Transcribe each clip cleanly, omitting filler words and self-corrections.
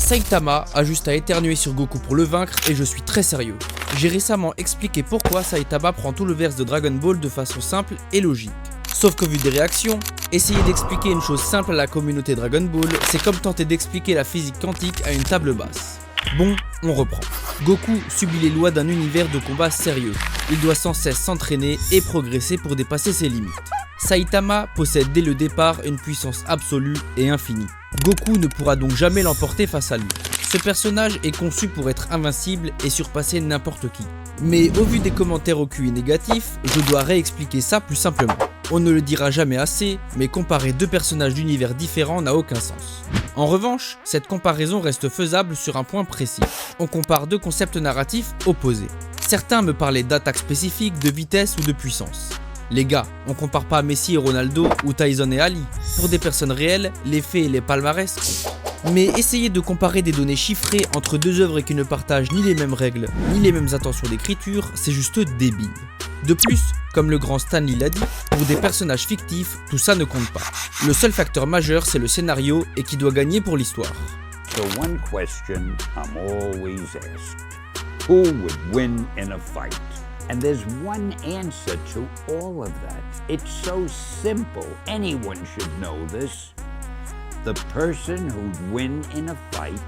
Saitama a juste à éternuer sur Goku pour le vaincre et je suis très sérieux. J'ai récemment expliqué pourquoi Saitama prend tout le verse de Dragon Ball de façon simple et logique. Sauf qu'au vu des réactions, essayer d'expliquer une chose simple à la communauté Dragon Ball, c'est comme tenter d'expliquer la physique quantique à une table basse. Bon, on reprend. Goku subit les lois d'un univers de combat sérieux. Il doit sans cesse s'entraîner et progresser pour dépasser ses limites. Saitama possède dès le départ une puissance absolue et infinie. Goku ne pourra donc jamais l'emporter face à lui. Ce personnage est conçu pour être invincible et surpasser n'importe qui. Mais au vu des commentaires au QI négatifs, je dois réexpliquer ça plus simplement. On ne le dira jamais assez, mais comparer deux personnages d'univers différents n'a aucun sens. En revanche, cette comparaison reste faisable sur un point précis. On compare deux concepts narratifs opposés. Certains me parlaient d'attaques spécifiques, de vitesse ou de puissance. Les gars, on compare pas Messi et Ronaldo ou Tyson et Ali. Pour des personnes réelles, les faits et les palmarès comptent. Mais essayer de comparer des données chiffrées entre deux œuvres qui ne partagent ni les mêmes règles, ni les mêmes intentions d'écriture, c'est juste débile. De plus, comme le grand Stanley l'a dit, pour des personnages fictifs, tout ça ne compte pas. Le seul facteur majeur, c'est le scénario et qui doit gagner pour l'histoire. The one question I'm always asked, who would win in a fight? And there's one answer to all of that. It's so simple. Anyone should know this. The person who'd win in a fight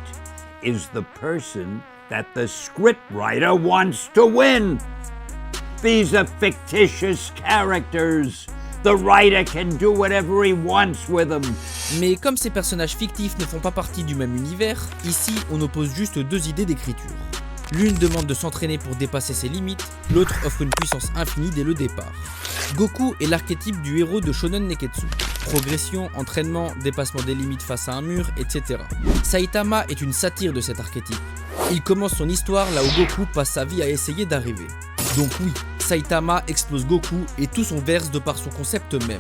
is the person that the scriptwriter wants to win. These are fictitious characters. The writer can do whatever he wants with them. Mais comme ces personnages fictifs ne font pas partie du même univers, ici on oppose juste deux idées d'écriture. L'une demande de s'entraîner pour dépasser ses limites, l'autre offre une puissance infinie dès le départ. Goku est l'archétype du héros de Shonen Neketsu. Progression, entraînement, dépassement des limites face à un mur, etc. Saitama est une satire de cet archétype. Il commence son histoire là où Goku passe sa vie à essayer d'arriver. Donc oui, Saitama explose Goku et tout son verse de par son concept même.